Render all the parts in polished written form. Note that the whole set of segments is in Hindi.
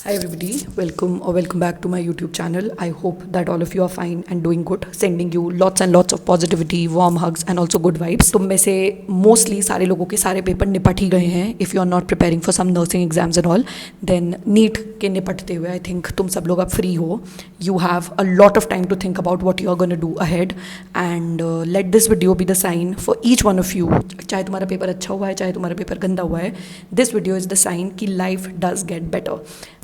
Hi everybody, welcome back to my YouTube channel. I hope that all of you are fine and doing good. Sending you lots and lots of positivity, warm hugs and also good vibes. तुम में से mostly सारे लोगों के सारे पेपर निपट ही गए हैं. If you are not preparing for some nursing exams and all, then NEET के निपटते हुए I think तुम सब लोग अब free हो. You have a lot of time to think about what you are going to do ahead and let this video be the sign for each one of you. चाहे तुम्हारा पेपर अच्छा हुआ है, चाहे तुम्हारा पेपर गंदा हुआ है, this video is the sign कि life does get better.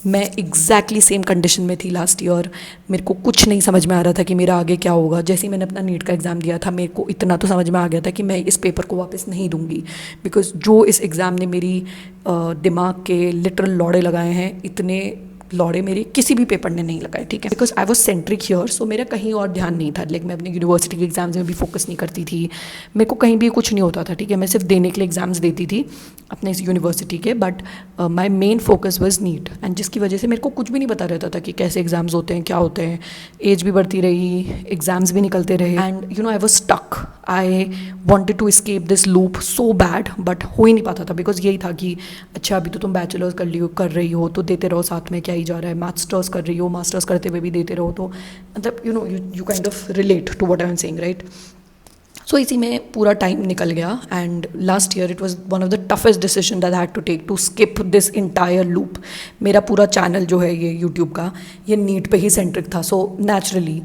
मैं एग्जैक्टली सेम कंडीशन में थी लास्ट ईयर. मेरे को कुछ नहीं समझ में आ रहा था कि मेरा आगे क्या होगा. जैसे ही मैंने अपना नीट का एग्ज़ाम दिया था मेरे को इतना तो समझ में आ गया था कि मैं इस पेपर को वापस नहीं दूंगी, बिकॉज जो इस एग्ज़ाम ने मेरी दिमाग के लिटरल लौड़े लगाए हैं, इतने लौड़े मेरे किसी भी पेपर ने नहीं लगाए. ठीक है, because I was centric here, so मेरा कहीं और ध्यान नहीं था. लाइक मैं अपनी यूनिवर्सिटी के एग्जाम्स में भी फोकस नहीं करती थी. मेरे को कहीं भी कुछ नहीं होता था. ठीक है, मैं सिर्फ देने के लिए एग्जाम्स देती थी अपने इस यूनिवर्सिटी के, but my main focus was NEET. And जिसकी वजह से मेरे को कुछ भी नहीं पता रहता था कि कैसे एग्जाम्स होते हैं, क्या होते हैं. एज भी बढ़ती रही, एग्जाम्स भी निकलते रहे, and you know I was stuck. I wanted to escape this loop so bad, but हो ही नहीं पाता था. बिकॉज यही था कि अच्छा अभी तो तुम बैचलर्स कर रही हो तो देते रहो, साथ में क्या ही जा रहा है. मास्टर्स कर रही हो, मास्टर्स करते हुए भी देते रहो, तो मतलब you kind of relate to what I am saying, right. So इसी में पूरा टाइम निकल गया. And last year it was one of the toughest decision that I had to take to skip this entire loop. मेरा पूरा चैनल जो है ये यूट्यूब का, ये नीट पे ही सेंट्रिक था. So naturally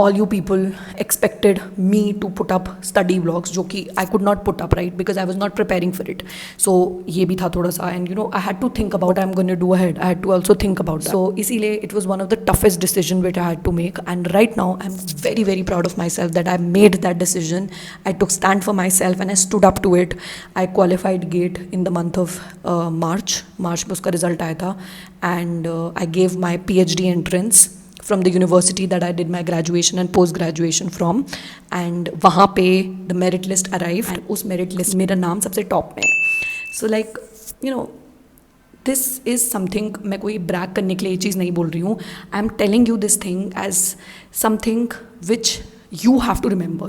all you people expected me to put up study vlogs, जो कि I could not put up, right, because I was not preparing for it. So ये भी था थोड़ा सा, and I had to think about what I'm going to do ahead. I had to also think about that. So इसीलिए it was one of the toughest decision which I had to make, and right now I'm very very proud of myself that I made that decision. I took stand for myself and I stood up to it. I qualified GATE in the month of March में उसका रिजल्ट आया था, and I gave my PhD entrance from the university that I did my graduation and post graduation from, and वहाँ पे the merit list arrived, and उस merit list मेरा नाम सबसे टॉप में है. So like this is something, मैं कोई brag करने के लिए ये चीज़ नहीं बोल रही हूँ. I am telling you this thing as something which you have to remember.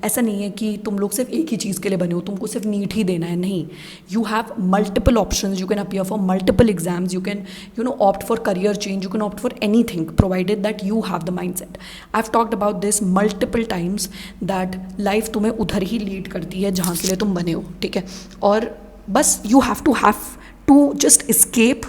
ऐसा नहीं है कि तुम लोग सिर्फ एक ही चीज़ के लिए बने हो, तुमको सिर्फ नीट ही देना है. नहीं, you have multiple options. You can appear for multiple exams. You can opt for career change. You can opt for anything provided that you have the mindset. I've talked about this multiple times that life तुम्हें उधर ही लीड करती है जहाँ के लिए तुम बने हो. ठीक है, और बस you have to just escape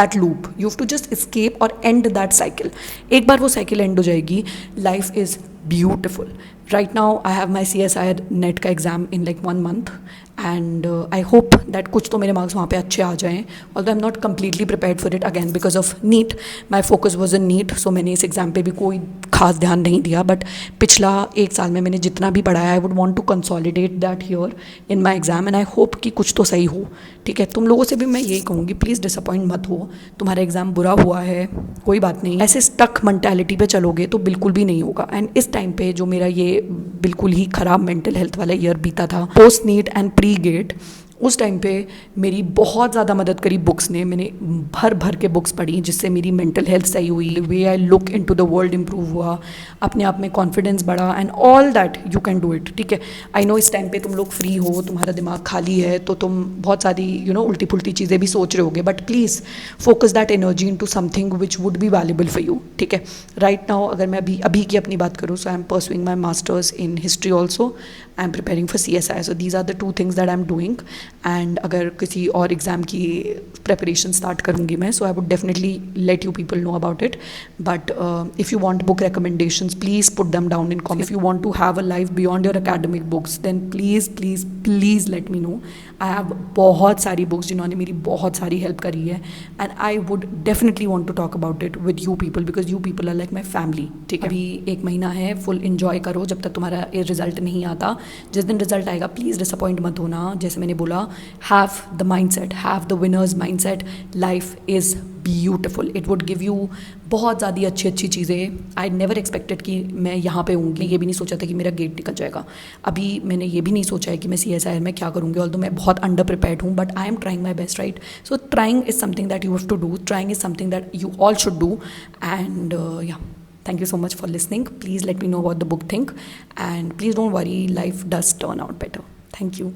that loop. You have to just escape or end that cycle. एक बार वो cycle end हो जाएगी, life is beautiful. Right now I have my CSIR NET का exam in like 1 month, and I hope that कुछ तो मेरे मार्क्स वहाँ पे अच्छे आ जाएँ. Although I'm not completely prepared for it again because of NEET. My focus was in NEET, so मैंने इस एग्ज़ाम पे भी कोई खास ध्यान नहीं दिया. बट पिछला 1 साल में मैंने जितना भी पढ़ा है, I would want to consolidate that here in my exam, and I hope कि कुछ तो सही हो. ठीक है, तुम लोगों से भी मैं यही कहूँगी, प्लीज़ डिसअपॉइंट मत हो. तुम्हारा एग्ज़ाम बुरा हुआ है, कोई बात नहीं. ऐसे स्टक मेंटालिटी पे चलोगे तो बिल्कुल भी नहीं होगा. एंड इस टाइम पे जो मेरा ये बिल्कुल ही ख़राब मेंटल हेल्थ वाला ईयर बीता था, post NEET and pre GATE, उस टाइम पे मेरी बहुत ज़्यादा मदद करी बुक्स ने. मैंने भर के बुक्स पढ़ी जिससे मेरी मेंटल हेल्थ सही हुई, way I look into the world improve हुआ, अपने आप में कॉन्फिडेंस बढ़ा, and all that you can do it. ठीक है, आई नो इस टाइम पे तुम लोग फ्री हो, तुम्हारा दिमाग खाली है, तो तुम बहुत सारी उल्टी पुल्टी चीज़ें भी सोच रहे होगे, but please focus that energy into something which would be valuable for you. ठीक है, राइट नाउ अगर मैं अभी की अपनी बात करूँ, so I am pursuing my masters in history also. I am preparing for CSI. So these are the 2 things that I am doing. And अगर किसी और एग्ज़ाम की प्रेपरेशन स्टार्ट करूँगी मैं, so I would definitely let you people know about it. But if you want book recommendations, please put them down in comment. If you want to have a life beyond your academic books, then please let me know. I have बहुत सारी बुक्स जिन्होंने मेरी बहुत सारी हेल्प करी है, and I would definitely want to talk about it with you people, because you people are like my family. ठीक है, अभी 1 महीना है, फुल इन्जॉय करो जब तक तुम्हारा रिजल्ट नहीं आता. जिस दिन रिजल्ट आएगा प्लीज़ डिसअपॉइंट मत होना. जैसे मैंने बोला, have the mindset, have the winner's mindset. Life is beautiful. It would give you बहुत ज़्यादा अच्छी चीज़ें. I never expected कि मैं यहाँ पे होंगी. ये भी नहीं सोचा था कि मेरा गेट निकल जाएगा. अभी मैंने ये भी नहीं सोचा है कि मैं CSIR में क्या करूँगी, ऑल्दो मैं बहुत अंडर प्रिपेयर्ड हूँ, but I am trying my best, right. So trying is something that you have to do. Trying is something that you all should do. And yeah, thank you so much for listening. Please let me know what the book think, and please don't worry, life does turn out better. Thank you.